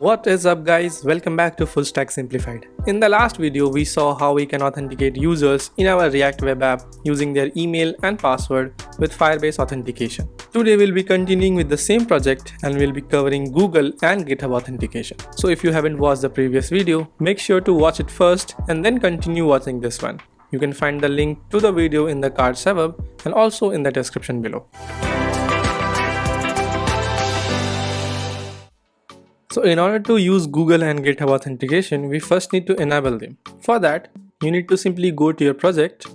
What is up guys, welcome back to Full Stack Simplified. In the last video we saw how we can authenticate users in our React web app using their email and password with Firebase authentication. Today we'll be continuing with the same project and we'll be covering Google and GitHub authentication. So if you haven't watched the previous video, make sure to watch it first and then continue watching this one. You can find the link to the video in the card suburb and also in the description below. So in order to use Google and GitHub authentication, we first need to enable them. For that, you need to simply go to your project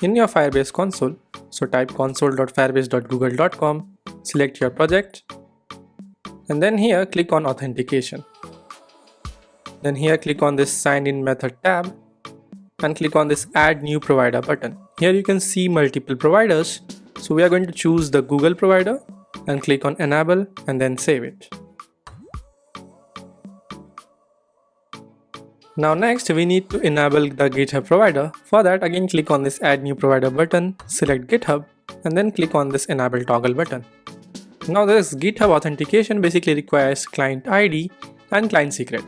in your Firebase console. So type console.firebase.google.com, select your project, and then here click on authentication. Then here click on this sign in method tab and click on this add new provider button. Here you can see multiple providers. So we are going to choose the Google provider and click on enable and then save it. Now next we need to enable the GitHub provider. For that again click on this add new provider button, select GitHub and then click on this enable toggle button. Now this GitHub authentication basically requires client ID and client secret.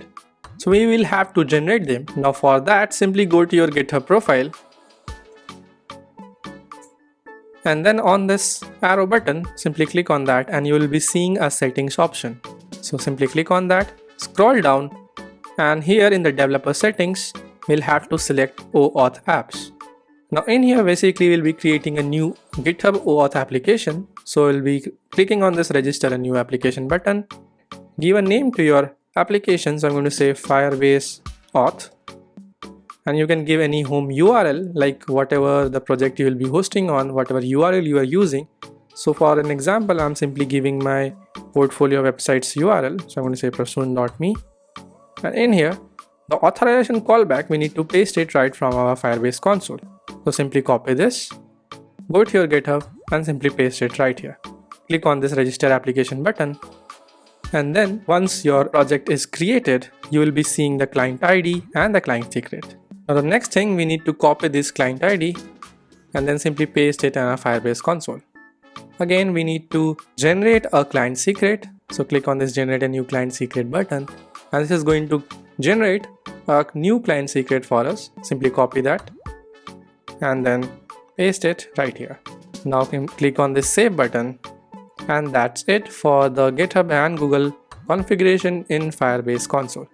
So we will have to generate them. Now for that simply go to your GitHub profile and then on this arrow button simply click on that and you will be seeing a settings option. So simply click on that, scroll down, and here in the developer settings we'll have to select Oauth apps. Now in here basically we'll be creating a new GitHub Oauth application. So we'll be clicking on this register a new application button, give a name to your application. So I'm going to say Firebase Auth, and you can give any home URL like whatever the project you will be hosting on, whatever URL you are using. So for an example I'm simply giving my portfolio website's URL. So I'm going to say prasoon.me. And in here, the authorization callback, we need to paste it right from our Firebase console. So simply copy this, go to your GitHub and simply paste it right here. Click on this register application button. And then once your project is created, you will be seeing the client ID and the client secret. Now the next thing, we need to copy this client ID and then simply paste it in our Firebase console. Again, we need to generate a client secret. So click on this generate a new client secret button. And this is going to generate a new client secret for us. Simply copy that and then paste it right here. Now click on this save button and that's it for the GitHub and Google configuration in Firebase console.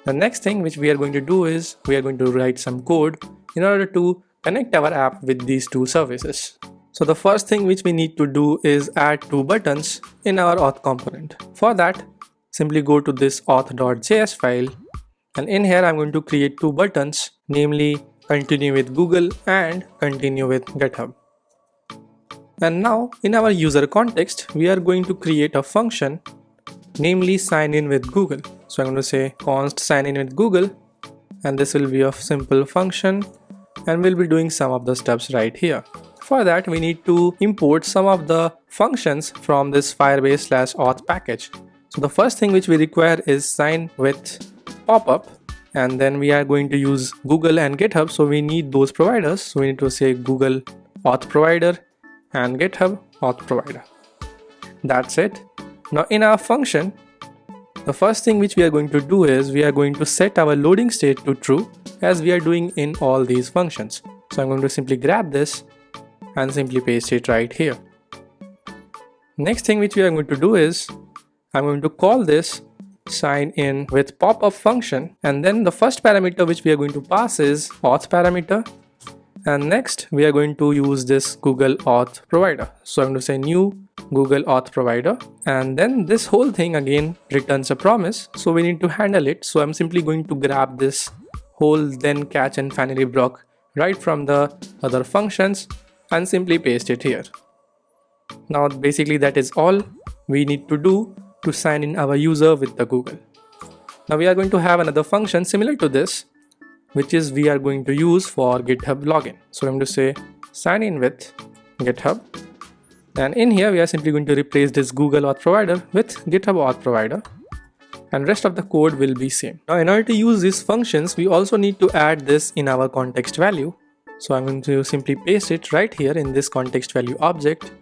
The next thing which we are going to do is we are going to write some code in order to connect our app with these two services. So the first thing which we need to do is add two buttons in our auth component. For that, simply go to this auth.js file and in here I'm going to create two buttons, namely continue with Google and continue with GitHub. And now in our user context we are going to create a function, namely sign in with Google. So I'm going to say const sign in with Google and this will be a simple function and we'll be doing some of the steps right here. For that we need to import some of the functions from this Firebase/auth package. So the first thing which we require is sign with popup, and then we are going to use Google and GitHub. So we need those providers. So we need to say Google auth provider and GitHub auth provider. That's it. Now in our function, the first thing which we are going to do is we are going to set our loading state to true as we are doing in all these functions. So I'm going to simply grab this and simply paste it right here. Next thing which we are going to do is I'm going to call this sign in with popup function, and then the first parameter which we are going to pass is auth parameter, and next we are going to use this Google auth provider. So I'm going to say new Google auth provider, and then this whole thing again returns a promise, so we need to handle it. So I'm simply going to grab this whole then catch and finally block right from the other functions and simply paste it here. Now basically that is all we need to do to sign in our user with the Google. Now we are going to have another function similar to this, which is we are going to use for GitHub login. So I'm going to say sign in with GitHub, and in here we are simply going to replace this Google auth provider with GitHub auth provider, and rest of the code will be same. Now in order to use these functions we also need to add this in our context value. So I'm going to simply paste it right here in this context value object,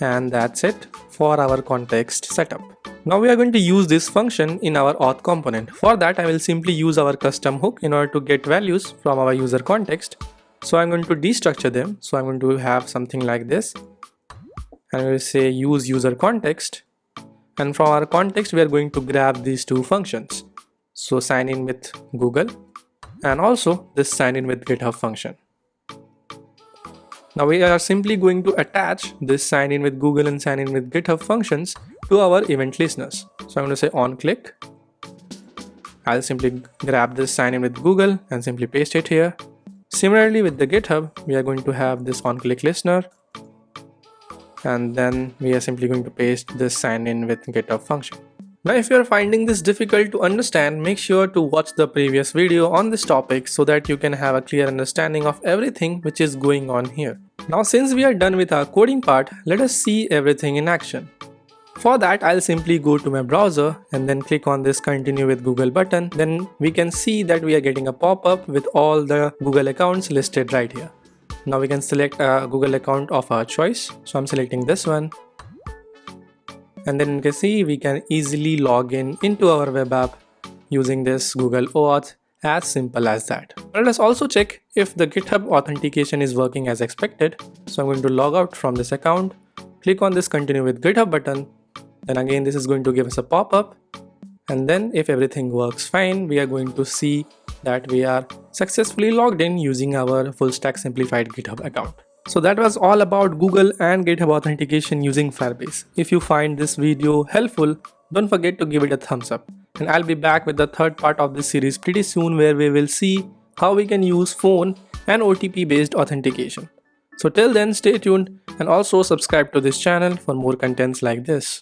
and that's it for our context setup. Now we are going to use this function in our auth component. For that, I will simply use our custom hook in order to get values from our user context. So I'm going to destructure them. So I'm going to have something like this. And we will say use user context. And from our context, we are going to grab these two functions. So sign in with Google and also this sign in with GitHub function. Now we are simply going to attach this sign in with Google and sign in with GitHub functions to our event listeners. So I'm going to say on click. I'll simply grab this sign in with Google and simply paste it here. Similarly with the GitHub, we are going to have this on click listener. And then we are simply going to paste this sign in with GitHub function. Now if you are finding this difficult to understand, make sure to watch the previous video on this topic so that you can have a clear understanding of everything which is going on here. Now since we are done with our coding part, let us see everything in action. For that, I'll simply go to my browser and then click on this continue with Google button. Then we can see that we are getting a pop-up with all the Google accounts listed right here. Now we can select a Google account of our choice. So I'm selecting this one. And then you can see we can easily log in into our web app using this Google Oauth, as simple as that. Let us also check if the GitHub authentication is working as expected. So I'm going to log out from this account, click on this continue with GitHub button. Then again this is going to give us a pop-up. And then if everything works fine, we are going to see that we are successfully logged in using our full stack simplified GitHub account. So that was all about Google and GitHub authentication using Firebase. If you find this video helpful, don't forget to give it a thumbs up. And I'll be back with the third part of this series pretty soon, where we will see how we can use phone and OTP based authentication. So till then, stay tuned and also subscribe to this channel for more contents like this.